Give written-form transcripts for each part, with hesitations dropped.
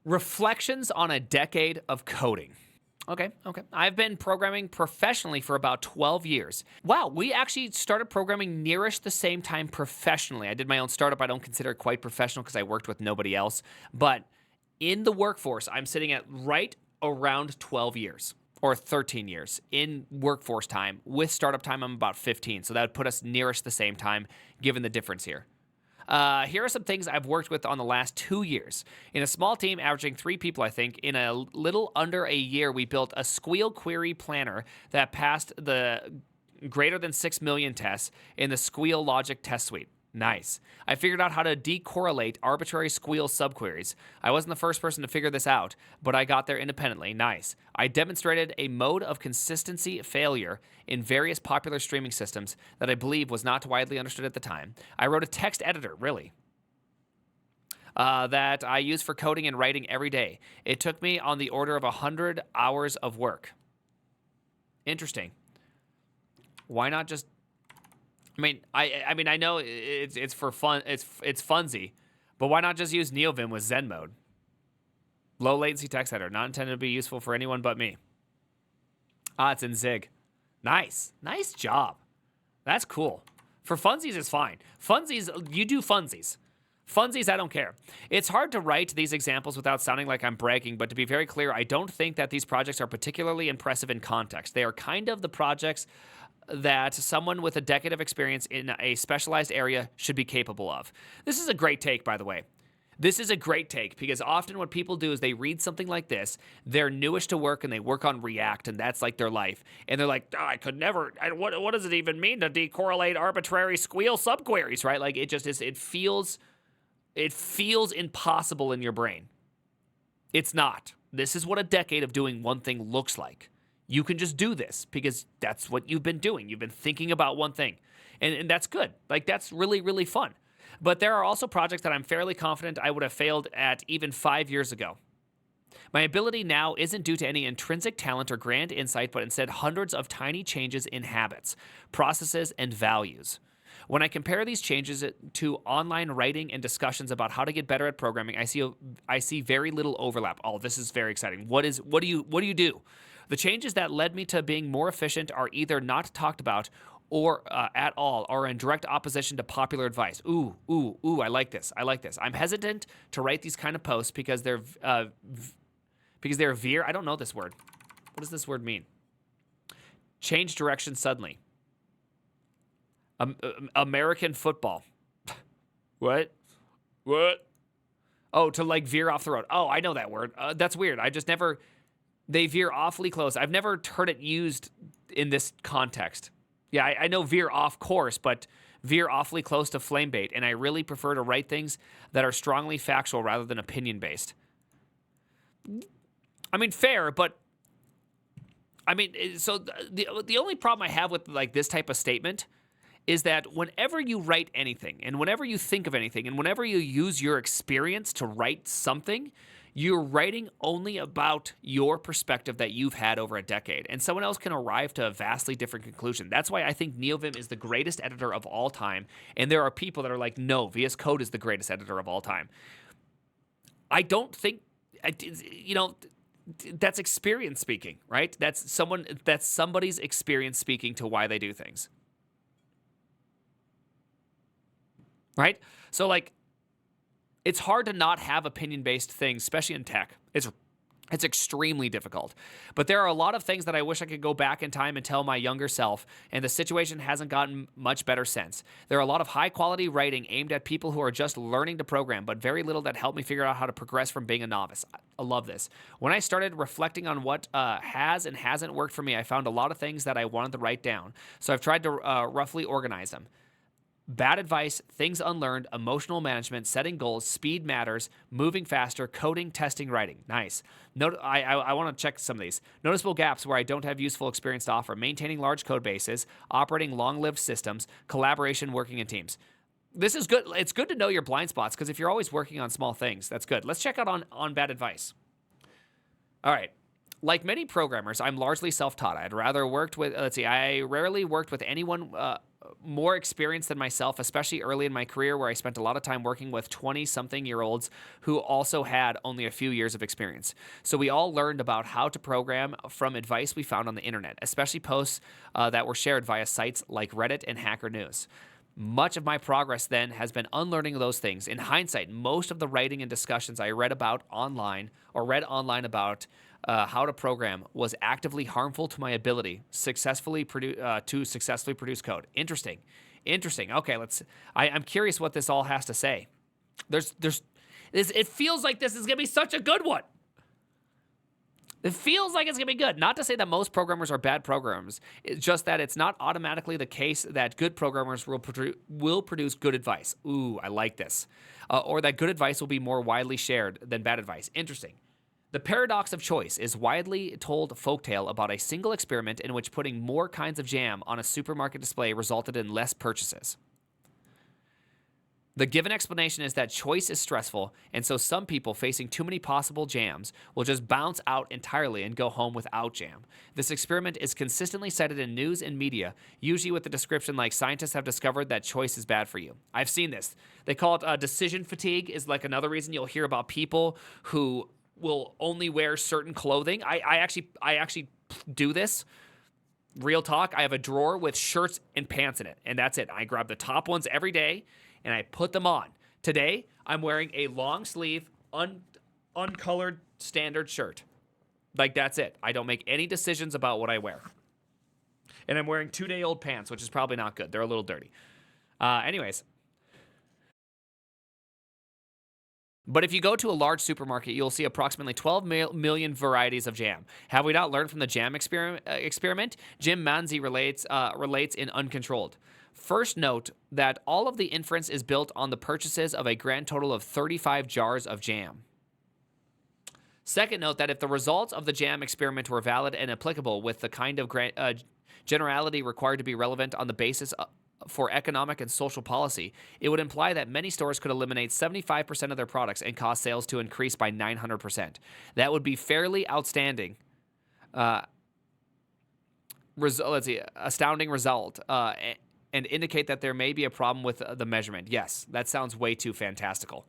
Reflections on a decade of coding. Okay. I've been programming professionally for about 12 years. Wow, we actually started programming nearish the same time professionally. I did my own startup. I don't consider it quite professional because I worked with nobody else. But in the workforce, I'm sitting at right around 12 years or 13 years in workforce time. With startup time, I'm about 15. So that would put us nearish the same time, given the difference here. Here are some things I've worked with on the last 2 years. In a small team, averaging 3 people, I think, in a little under a year, we built a squeal query planner that passed the greater than 6 million tests in the squeal logic test suite. Nice. I figured out how to decorrelate arbitrary squeal subqueries. I wasn't the first person to figure this out, but I got there independently. Nice. I demonstrated a mode of consistency failure in various popular streaming systems that I believe was not widely understood at the time. I wrote a text editor, really, that I use for coding and writing every day. It took me on the order of 100 hours of work. Interesting. Why not just... I know it's for fun. It's funsy, but why not just use NeoVim with Zen mode? Low latency text editor, not intended to be useful for anyone but me. It's in Zig. Nice job. That's cool. For funsies, it's fine. Funsies, you do funsies. Funsies, I don't care. It's hard to write these examples without sounding like I'm bragging, but to be very clear, I don't think that these projects are particularly impressive in context. They are kind of the projects that someone with a decade of experience in a specialized area should be capable of. This is a great take, by the way. This is a great take because often what people do is they read something like this, they're newish to work and they work on React and that's like their life. And they're like, I could never, what does it even mean to decorrelate arbitrary squeal subqueries, right? Like it just is, it feels impossible in your brain. It's not. This is what a decade of doing one thing looks like. You can just do this because that's what you've been doing. You've been thinking about one thing. And that's good. Like, that's really, really fun. But there are also projects that I'm fairly confident I would have failed at even 5 years ago. My ability now isn't due to any intrinsic talent or grand insight, but instead hundreds of tiny changes in habits, processes, and values. When I compare these changes to online writing and discussions about how to get better at programming, I see very little overlap. Oh, this is very exciting. What do you do? The changes that led me to being more efficient are either not talked about or at all, or in direct opposition to popular advice. Ooh, I like this. I'm hesitant to write these kind of posts because they're veer. I don't know this word. What does this word mean? Change direction suddenly. American football. What? Oh, to like veer off the road. Oh, I know that word. That's weird. They veer awfully close. I've never heard it used in this context. Yeah, I know veer off course, but veer awfully close to flame bait, and I really prefer to write things that are strongly factual rather than opinion-based. I mean, fair, but... I mean, so the only problem I have with like this type of statement is that whenever you write anything, and whenever you think of anything, and whenever you use your experience to write something, you're writing only about your perspective that you've had over a decade, and someone else can arrive to a vastly different conclusion. That's why I think NeoVim is the greatest editor of all time, and there are people that are like, no, VS Code is the greatest editor of all time. I don't think, that's experience speaking, right? That's somebody's experience speaking to why they do things. Right? So, like, it's hard to not have opinion-based things, especially in tech. It's extremely difficult. But there are a lot of things that I wish I could go back in time and tell my younger self, and the situation hasn't gotten much better since. There are a lot of high-quality writing aimed at people who are just learning to program, but very little that helped me figure out how to progress from being a novice. I love this. When I started reflecting on what has and hasn't worked for me, I found a lot of things that I wanted to write down. So I've tried to roughly organize them. Bad advice, things unlearned, emotional management, setting goals, speed matters, moving faster, coding, testing, writing. Nice. I want to check some of these. Noticeable gaps where I don't have useful experience to offer. Maintaining large code bases, operating long-lived systems, collaboration, working in teams. This is good. It's good to know your blind spots because if you're always working on small things, that's good. Let's check out on bad advice. All right. Like many programmers, I'm largely self-taught. I rarely worked with anyone more experience than myself, especially early in my career where I spent a lot of time working with 20-something-year-olds who also had only a few years of experience. So we all learned about how to program from advice we found on the internet, especially posts that were shared via sites like Reddit and Hacker News. Much of my progress then has been unlearning those things. In hindsight, most of the writing and discussions I read online about how to program was actively harmful to my ability to successfully produce code. Interesting. Okay, I'm curious what this all has to say. It feels like this is gonna be such a good one. It feels like it's going to be good. Not to say that most programmers are bad programmers. It's just that it's not automatically the case that good programmers will produce good advice. Ooh, I like this. Or that good advice will be more widely shared than bad advice. Interesting. The paradox of choice is widely told folktale about a single experiment in which putting more kinds of jam on a supermarket display resulted in less purchases. The given explanation is that choice is stressful, and so some people facing too many possible jams will just bounce out entirely and go home without jam. This experiment is consistently cited in news and media, usually with the description like scientists have discovered that choice is bad for you. I've seen this. They call it decision fatigue is like another reason you'll hear about people who will only wear certain clothing. I actually do this. Real talk, I have a drawer with shirts and pants in it, and that's it. I grab the top ones every day, and I put them on. Today, I'm wearing a long sleeve, uncolored standard shirt. Like, that's it. I don't make any decisions about what I wear. And I'm wearing 2-day-old pants, which is probably not good. They're a little dirty. Anyways. But if you go to a large supermarket, you'll see approximately 12 million varieties of jam. Have we not learned from the jam experiment? Jim Manzi relates in Uncontrolled. First, note that all of the inference is built on the purchases of a grand total of 35 jars of jam. Second, note that if the results of the jam experiment were valid and applicable with the kind of generality required to be relevant on the basis for economic and social policy, it would imply that many stores could eliminate 75% of their products and cause sales to increase by 900%. That would be fairly outstanding. Astounding result. And indicate that there may be a problem with the measurement. Yes, that sounds way too fantastical.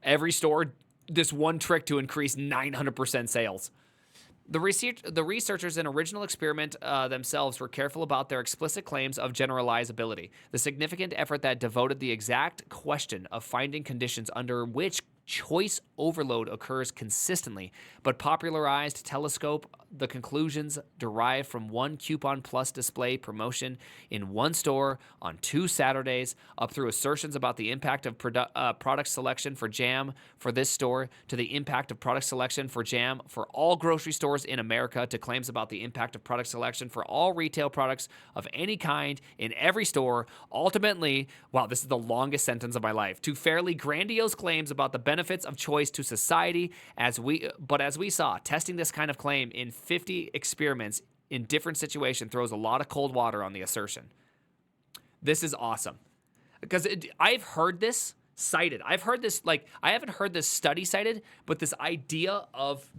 Every store, this one trick to increase 900% sales. The researchers in original experiment themselves were careful about their explicit claims of generalizability. The significant effort that devoted the exact question of finding conditions under which choice overload occurs consistently, but popularized telescope the conclusions derived from one coupon plus display promotion in one store on 2 Saturdays, up through assertions about the impact of product selection for jam for this store, to the impact of product selection for jam for all grocery stores in America, to claims about the impact of product selection for all retail products of any kind in every store. Ultimately, wow, this is the longest sentence of my life, to fairly grandiose claims about the benefits of choice to society. As we saw, testing this kind of claim in 50 experiments in different situations throws a lot of cold water on the assertion. This is awesome. Because I've heard this cited. I've heard this, I haven't heard this study cited, but this idea of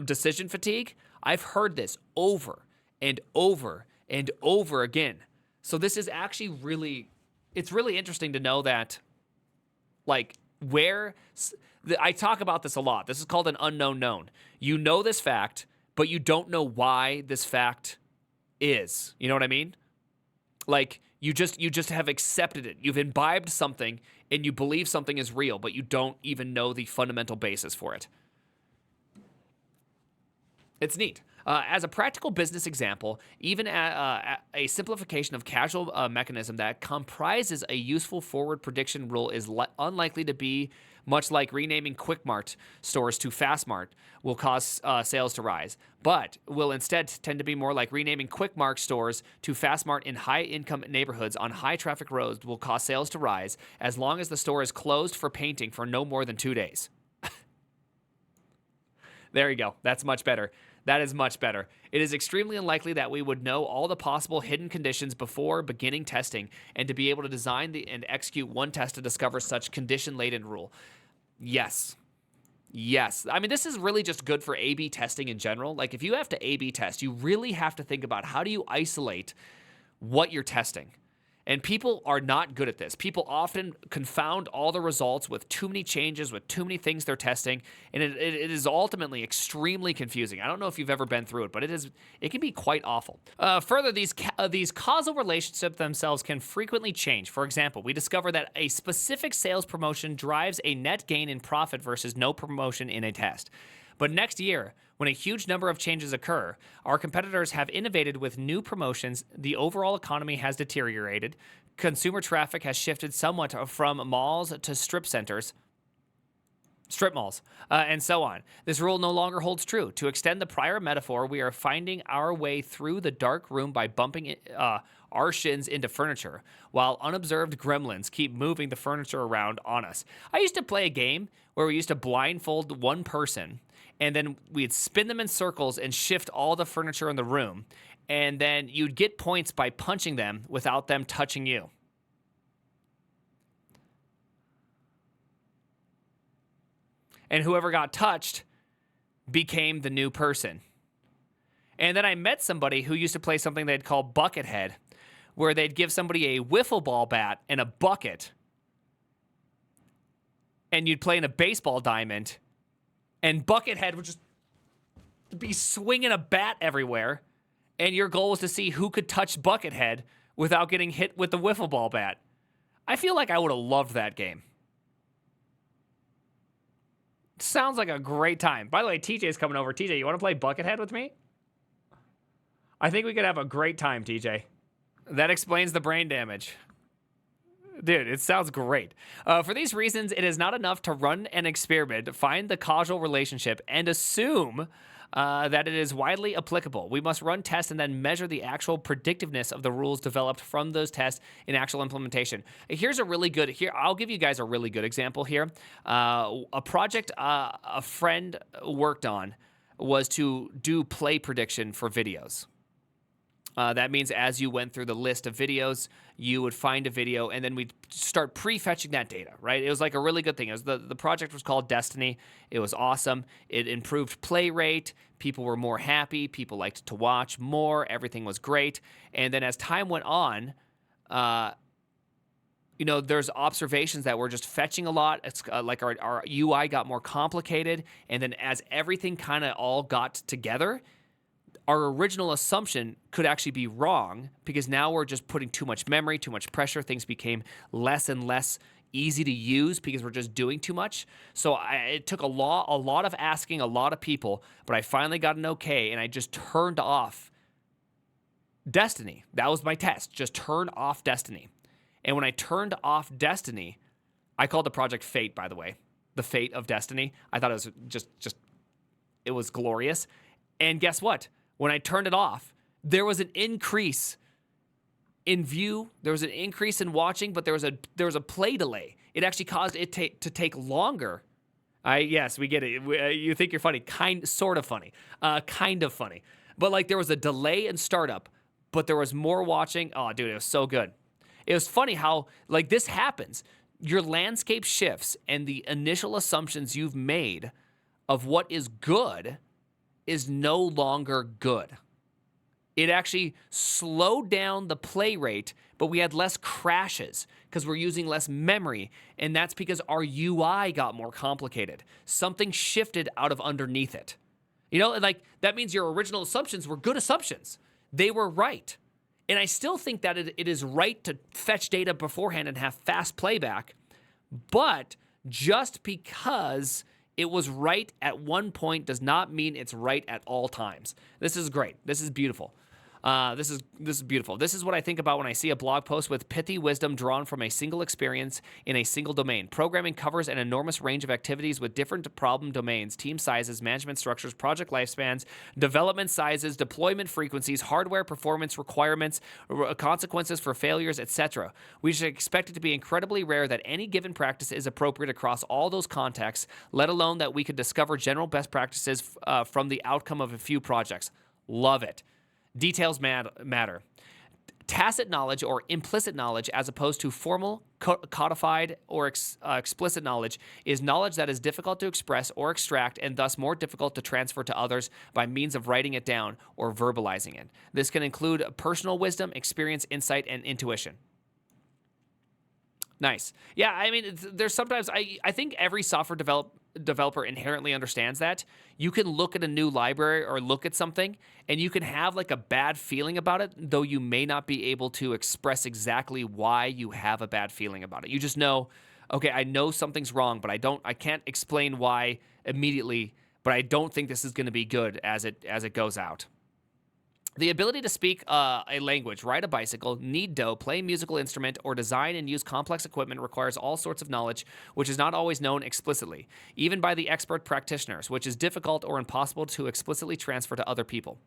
decision fatigue, I've heard this over and over and over again. So this is actually it's really interesting to know that, I talk about this a lot. This is called an unknown known. You know this fact, but you don't know why this fact is. You know what I mean? You just have accepted it. You've imbibed something and you believe something is real, but you don't even know the fundamental basis for it. It's neat. As a practical business example, even a simplification of causal mechanism that comprises a useful forward prediction rule is unlikely to be much like renaming Quick Mart stores to Fast Mart will cause sales to rise, but will instead tend to be more like renaming Quick Mart stores to Fast Mart in high-income neighborhoods on high-traffic roads will cause sales to rise as long as the store is closed for painting for no more than 2 days. There you go. That's much better. That is much better. It is extremely unlikely that we would know all the possible hidden conditions before beginning testing and to be able to design and execute one test to discover such condition-laden rule. Yes. I mean, this is really just good for A/B testing in general. If you have to A/B test, you really have to think about how do you isolate what you're testing. And people are not good at this. People often confound all the results with too many changes, with too many things they're testing, and it is ultimately extremely confusing. I don't know if you've ever been through it, but it can be quite awful. Further, these causal relationships themselves can frequently change. For example, we discover that a specific sales promotion drives a net gain in profit versus no promotion in a test. But next year, when a huge number of changes occur, our competitors have innovated with new promotions, the overall economy has deteriorated, consumer traffic has shifted somewhat from malls to strip malls, and so on. This rule no longer holds true. To extend the prior metaphor, we are finding our way through the dark room by bumping our shins into furniture, while unobserved gremlins keep moving the furniture around on us. I used to play a game where we used to blindfold one person, and then we'd spin them in circles and shift all the furniture in the room, and then you'd get points by punching them without them touching you. And whoever got touched became the new person. And then I met somebody who used to play something they'd call Buckethead, where they'd give somebody a wiffle ball bat and a bucket, and you'd play in a baseball diamond, and Buckethead would just be swinging a bat everywhere, and your goal was to see who could touch Buckethead without getting hit with the wiffle ball bat. I feel like I would have loved that game. Sounds like a great time. By the way, TJ's coming over. TJ, you want to play Buckethead with me? I think we could have a great time, TJ. That explains the brain damage. Dude, it sounds great. For these reasons, it is not enough to run an experiment, find the causal relationship, and assume that it is widely applicable. We must run tests and then measure the actual predictiveness of the rules developed from those tests in actual implementation. I'll give you guys a really good example here. A project a friend worked on was to do play prediction for videos. That means as you went through the list of videos, you would find a video, and then we'd start prefetching that data, right? It was like a really good thing. It was the project was called Destiny. It was awesome. It improved play rate. People were more happy. People liked to watch more. Everything was great. And then as time went on, there's observations that we're just fetching a lot. It's like our UI got more complicated. And then as everything kind of all got together, our original assumption could actually be wrong because now we're just putting too much memory, too much pressure. Things became less and less easy to use because we're just doing too much. So it took a lot of asking a lot of people, but I finally got an okay, and I just turned off Destiny. That was my test. Just turn off Destiny. And when I turned off Destiny, I called the project Fate, by the way. The Fate of Destiny. I thought it was it was glorious. And guess what? When I turned it off, there was an increase in view, there was an increase in watching, but there was a play delay. It actually caused it to take longer. Yes, we get it. You think you're funny, sort of funny, kind of funny. But like there was a delay in startup, but there was more watching. Oh, dude, it was so good. It was funny how like this happens. Your landscape shifts, and the initial assumptions you've made of what is good is no longer good. It actually slowed down the play rate, but we had less crashes because we're using less memory, and that's because our UI got more complicated. Something shifted out of underneath it. Like that means your original assumptions were good assumptions. They were right. And I still think that it is right to fetch data beforehand and have fast playback, but just because it was right at one point does not mean it's right at all times. This is great. This is beautiful. This is beautiful. This is what I think about when I see a blog post with pithy wisdom drawn from a single experience in a single domain. Programming covers an enormous range of activities with different problem domains, team sizes, management structures, project lifespans, development sizes, deployment frequencies, hardware performance requirements, consequences for failures, etc. We should expect it to be incredibly rare that any given practice is appropriate across all those contexts, let alone that we could discover general best practices from the outcome of a few projects. Love it. Details matter. Tacit knowledge or implicit knowledge, as opposed to formal, codified, or explicit knowledge, is knowledge that is difficult to express or extract and thus more difficult to transfer to others by means of writing it down or verbalizing it. This can include personal wisdom, experience, insight, and intuition. Nice. Yeah, I mean, there's sometimes, I think every software developer inherently understands that. You can look at a new library or look at something, and you can have like a bad feeling about it, though you may not be able to express exactly why you have a bad feeling about it. You just know, okay, I know something's wrong, but I can't explain why immediately, but I don't think this is going to be good as it goes out. The ability to speak a language, ride a bicycle, knead dough, play a musical instrument, or design and use complex equipment requires all sorts of knowledge, which is not always known explicitly, even by the expert practitioners, which is difficult or impossible to explicitly transfer to other people.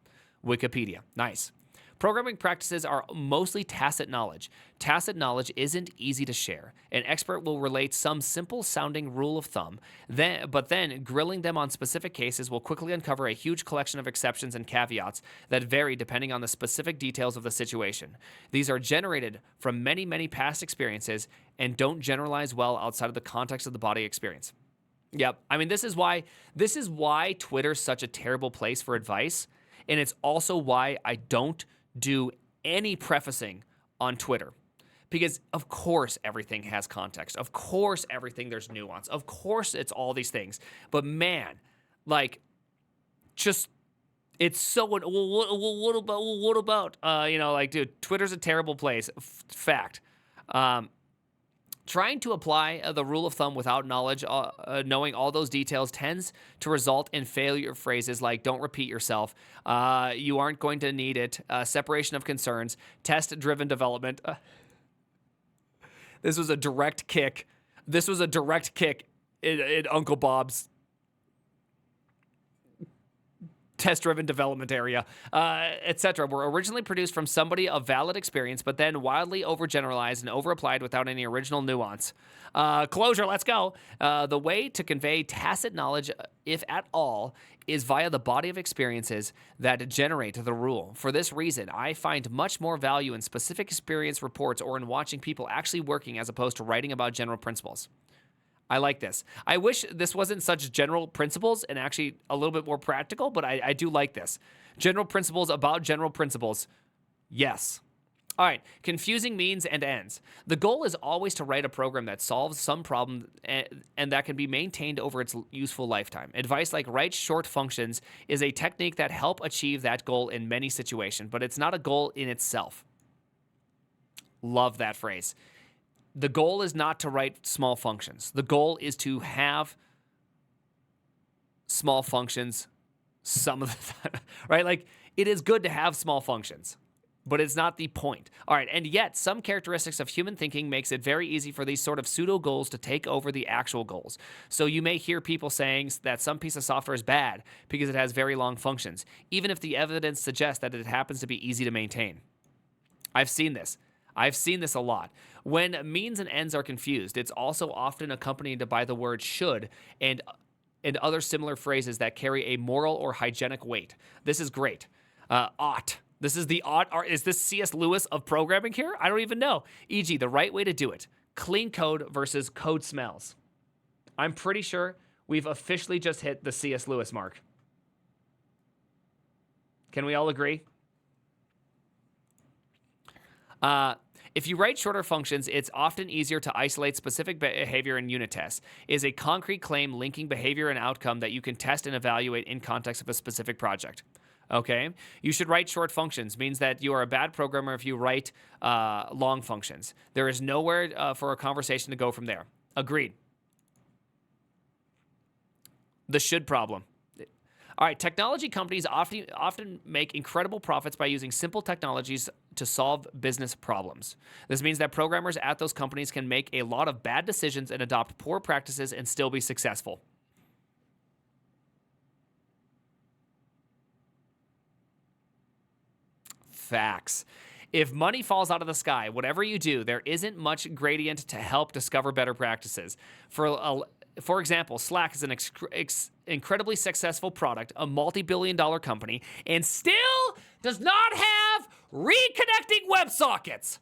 Wikipedia. Nice. Programming practices are mostly tacit knowledge. Tacit knowledge isn't easy to share. An expert will relate some simple-sounding rule of thumb, but then grilling them on specific cases will quickly uncover a huge collection of exceptions and caveats that vary depending on the specific details of the situation. These are generated from many, many past experiences and don't generalize well outside of the context of the body experience. Yep. I mean, this is why Twitter's such a terrible place for advice, and it's also why I don't do any prefacing on Twitter, because of course everything has context. Of course everything there's nuance. Of course it's all these things. But man, like, just it's so. Well, what about? Like, dude, Twitter's a terrible place. Fact. Trying to apply the rule of thumb without knowledge, knowing all those details, tends to result in failure phrases like "don't repeat yourself," "you aren't going to need it," "separation of concerns," "test-driven development." This was a direct kick. This was a direct kick in Uncle Bob's test-driven development area, etc. were originally produced from somebody of valid experience, but then wildly overgeneralized and overapplied without any original nuance. Closure, let's go. The way to convey tacit knowledge, if at all, is via the body of experiences that generate the rule. For this reason, I find much more value in specific experience reports or in watching people actually working as opposed to writing about general principles. I like this. I wish this wasn't such general principles and actually a little bit more practical, but I do like this. General principles about general principles. Yes. All right. Confusing means and ends. The goal is always to write a program that solves some problem and that can be maintained over its useful lifetime. Advice like write short functions is a technique that help achieve that goal in many situations, but it's not a goal in itself. Love that phrase. The goal is not to write small functions. The goal is to have small functions some of the time, right? Like, it is good to have small functions, but it's not the point. All right, and yet some characteristics of human thinking makes it very easy for these sort of pseudo goals to take over the actual goals. So you may hear people saying that some piece of software is bad because it has very long functions, even if the evidence suggests that it happens to be easy to maintain. I've seen this a lot. When means and ends are confused, it's also often accompanied by the word should and other similar phrases that carry a moral or hygienic weight. This is great. Ought. This is the ought. Is this C.S. Lewis of programming here? I don't even know. E.g., the right way to do it. Clean code versus code smells. I'm pretty sure we've officially just hit the C.S. Lewis mark. Can we all agree? If you write shorter functions, it's often easier to isolate specific behavior in unit tests. It is a concrete claim linking behavior and outcome that you can test and evaluate in context of a specific project. Okay? You should write short functions means that you are a bad programmer if you write long functions. There is nowhere for a conversation to go from there. Agreed. The should problem. All right, technology companies often make incredible profits by using simple technologies to solve business problems. This means that programmers at those companies can make a lot of bad decisions and adopt poor practices and still be successful. Facts. If money falls out of the sky, whatever you do, there isn't much gradient to help discover better practices. For example, Slack is an incredibly successful product, a multi-billion-dollar company, and still does not have reconnecting WebSockets.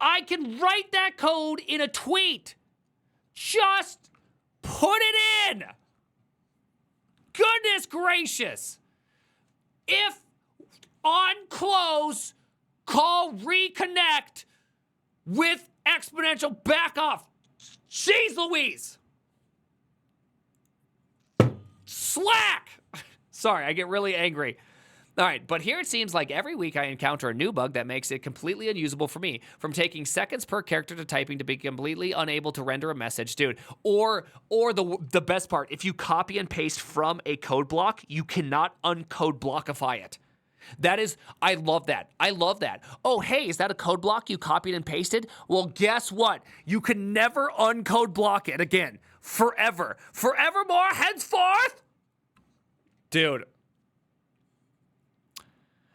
I can write that code in a tweet. Just put it in. Goodness gracious. If on close, call reconnect with exponential back off. Jeez Louise. Slack. Sorry, I get really angry. All right, but here it seems like every week I encounter a new bug that makes it completely unusable for me, from taking seconds per character to typing to be completely unable to render a message, dude. Or the best part, if you copy and paste from a code block, you cannot uncode blockify it. That is, I love that. I love that. Oh, hey, is that a code block you copied and pasted? Well, guess what? You can never uncode block it again. Forever. Forevermore, henceforth. Dude.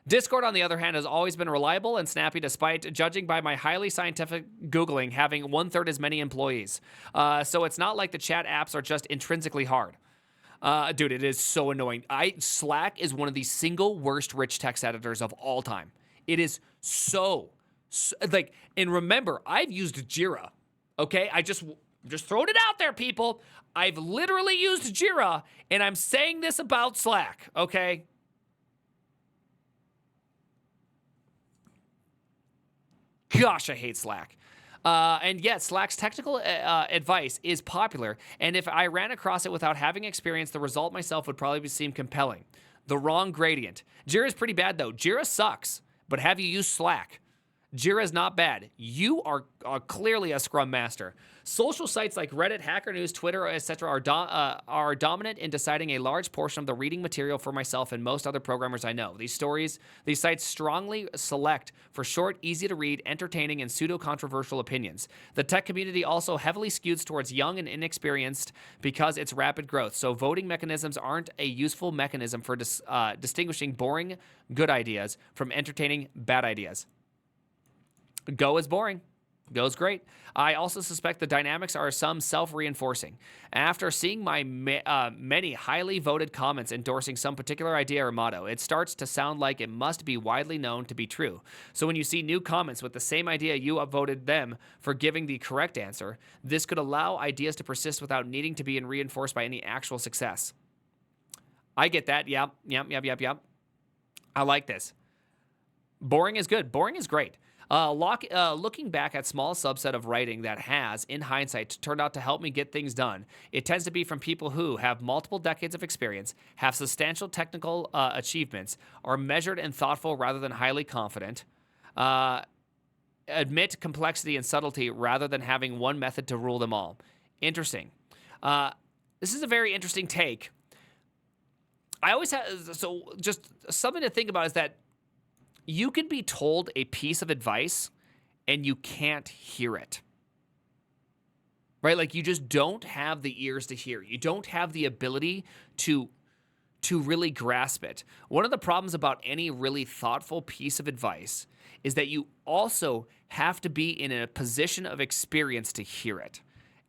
Discord, on the other hand, has always been reliable and snappy despite, judging by my highly scientific Googling, having 1/3 as many employees. So it's not like the chat apps are just intrinsically hard. Dude, it is so annoying. Slack is one of the single worst rich text editors of all time. It is so like, and remember, I've used Jira, okay? I'm just throwing it out there, people. I've literally used Jira, and I'm saying this about Slack, okay? Gosh, I hate Slack. And yet, Slack's technical advice is popular, and if I ran across it without having experienced the result myself, would probably seem compelling. The wrong gradient. Jira's pretty bad, though. Jira sucks, but have you used Slack? Jira's not bad. You are clearly a Scrum Master. Social sites like Reddit, Hacker News, Twitter, etc. are dominant in deciding a large portion of the reading material for myself and most other programmers I know. These sites strongly select for short, easy-to-read, entertaining, and pseudo-controversial opinions. The tech community also heavily skews towards young and inexperienced because its rapid growth, so voting mechanisms aren't a useful mechanism for distinguishing boring, good ideas from entertaining, bad ideas. Go is boring. Go's great. I also suspect the dynamics are some self-reinforcing. After seeing my many highly voted comments endorsing some particular idea or motto, it starts to sound like it must be widely known to be true. So when you see new comments with the same idea, you upvoted them for giving the correct answer. This could allow ideas to persist without needing to be reinforced by any actual success. I get that. Yep. I like this. Boring is good. Boring is great. Looking back at small subset of writing that has, in hindsight, turned out to help me get things done, it tends to be from people who have multiple decades of experience, have substantial technical achievements, are measured and thoughtful rather than highly confident, admit complexity and subtlety rather than having one method to rule them all. Interesting. This is a very interesting take. I always have, so just something to think about is that you can be told a piece of advice and you can't hear it, right? Like you just don't have the ears to hear. You don't have the ability to really grasp it. One of the problems about any really thoughtful piece of advice is that you also have to be in a position of experience to hear it.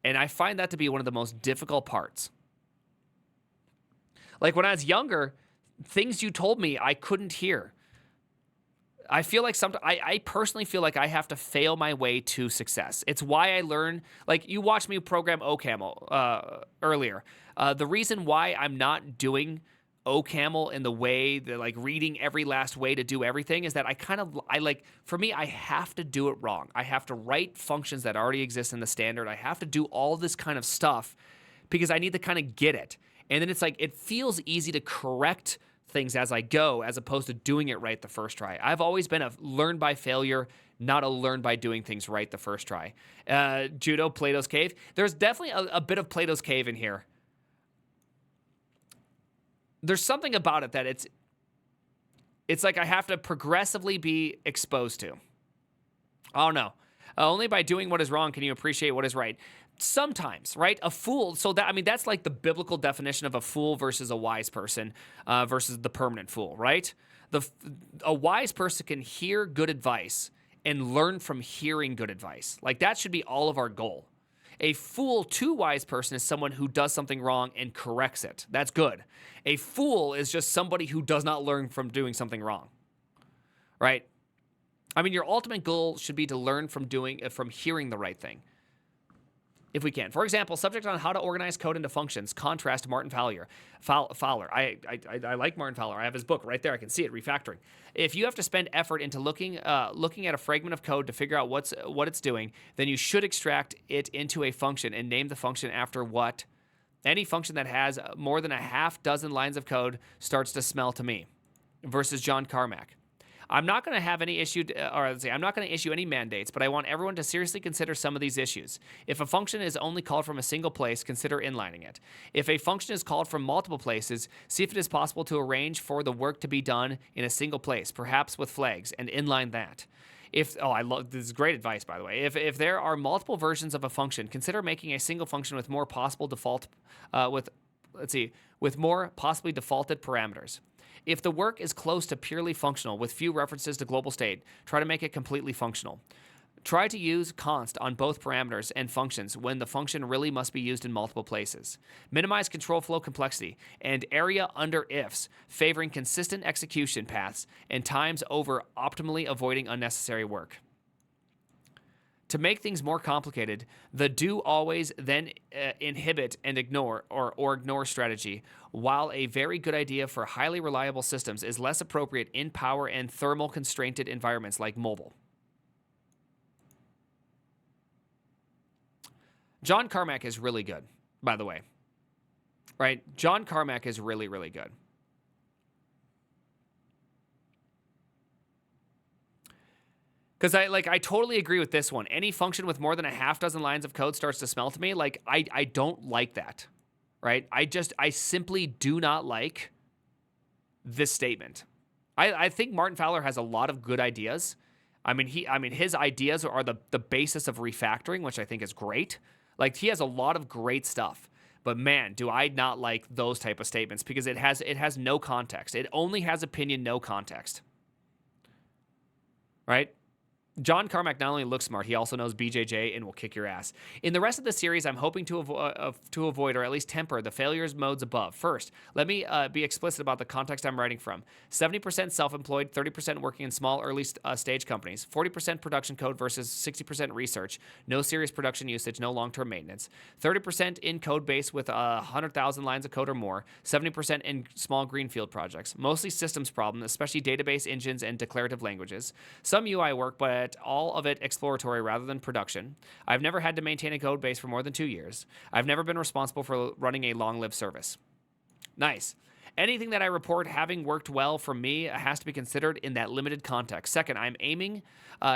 And I find that to be one of the most difficult parts. Like when I was younger, things you told me I couldn't hear. I feel like I personally feel like I have to fail my way to success. It's why I learn, like you watched me program OCaml earlier. The reason why I'm not doing OCaml in the way that like reading every last way to do everything is that for me, I have to do it wrong. I have to write functions that already exist in the standard. I have to do all this kind of stuff because I need to kind of get it. And then it's like, it feels easy to correct things as I go, as opposed to doing it right the first try. I've always been a learn by failure, not a learn by doing things right the first try. Judo, Plato's Cave. There's definitely a bit of Plato's Cave in here. There's something about it that it's like I have to progressively be exposed to. I don't know. Only by doing what is wrong can you appreciate what is right. Sometimes, right? A fool. So that's like the biblical definition of a fool versus a wise person versus the permanent fool, right? A wise person can hear good advice and learn from hearing good advice. Like that should be all of our goal. A fool to wise person is someone who does something wrong and corrects it. That's good. A fool is just somebody who does not learn from doing something wrong, right? I mean, your ultimate goal should be to learn from hearing the right thing, if we can. For example, subject on how to organize code into functions. Contrast Martin Fowler. I like Martin Fowler. I have his book right there. I can see it, Refactoring. If you have to spend effort into looking at a fragment of code to figure out what it's doing, then you should extract it into a function and name the function after what. Any function that has more than a half dozen lines of code starts to smell to me. Versus John Carmack. I'm not going to have any I'm not going to issue any mandates, but I want everyone to seriously consider some of these issues. If a function is only called from a single place, consider inlining it. If a function is called from multiple places, see if it is possible to arrange for the work to be done in a single place, perhaps with flags, and inline that. This is great advice, by the way. If there are multiple versions of a function, consider making a single function with more possible with more possibly defaulted parameters. If the work is close to purely functional with few references to global state, try to make it completely functional. Try to use const on both parameters and functions when the function really must be used in multiple places. Minimize control flow complexity and area under ifs, favoring consistent execution paths and times over optimally avoiding unnecessary work. To make things more complicated, the do always then inhibit and ignore or ignore strategy, while a very good idea for highly reliable systems, is less appropriate in power and thermal constrained environments like mobile. John Carmack is really good, by the way. Right? John Carmack is really, really good. Because I totally agree with this one. Any function with more than a half dozen lines of code starts to smell to me. Like, I don't like that, right? I simply do not like this statement. I think Martin Fowler has a lot of good ideas. I mean, his ideas are the basis of refactoring, which I think is great. Like, he has a lot of great stuff. But man, do I not like those type of statements, because it has no context. It only has opinion, no context. Right? John Carmack not only looks smart, he also knows BJJ and will kick your ass. In the rest of the series, I'm hoping to avoid or at least temper the failures modes above. First, let me be explicit about the context I'm writing from. 70% self-employed, 30% working in small early stage companies, 40% production code versus 60% research, no serious production usage, no long-term maintenance, 30% in code base with 100,000 lines of code or more, 70% in small greenfield projects, mostly systems problem, especially database engines and declarative languages, some UI work, but all of it exploratory rather than production. I've never had to maintain a code base for more than 2 years. I've never been responsible for running a long-lived service. Nice. Anything that I report having worked well for me has to be considered in that limited context. Second, I'm aiming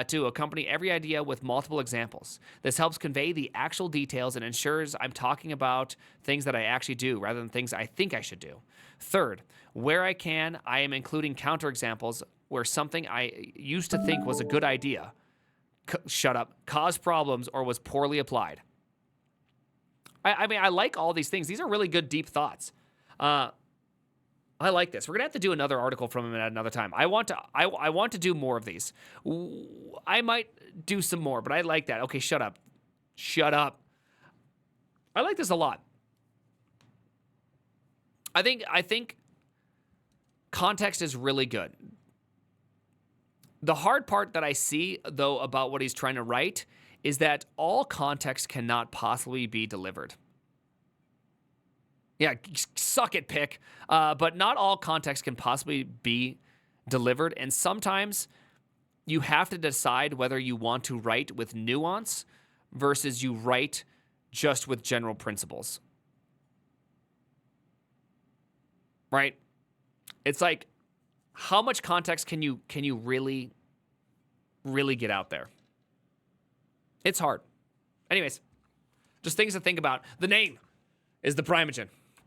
to accompany every idea with multiple examples. This helps convey the actual details and ensures I'm talking about things that I actually do rather than things I think I should do. Third, where I can, I am including counterexamples where something I used to think was a good idea, caused problems, or was poorly applied. I mean, I like all these things. These are really good, deep thoughts. I like this. We're gonna have to do another article from him at another time. I want to do more of these. I might do some more, but I like that. Okay, shut up. I like this a lot. I think context is really good. The hard part that I see, though, about what he's trying to write is that all context cannot possibly be delivered. Yeah, suck it, pick. But not all context can possibly be delivered. And sometimes you have to decide whether you want to write with nuance versus you write just with general principles. Right? It's like, how much context can you really get out there? It's hard. Anyways, just things to think about. The name is the Primogen.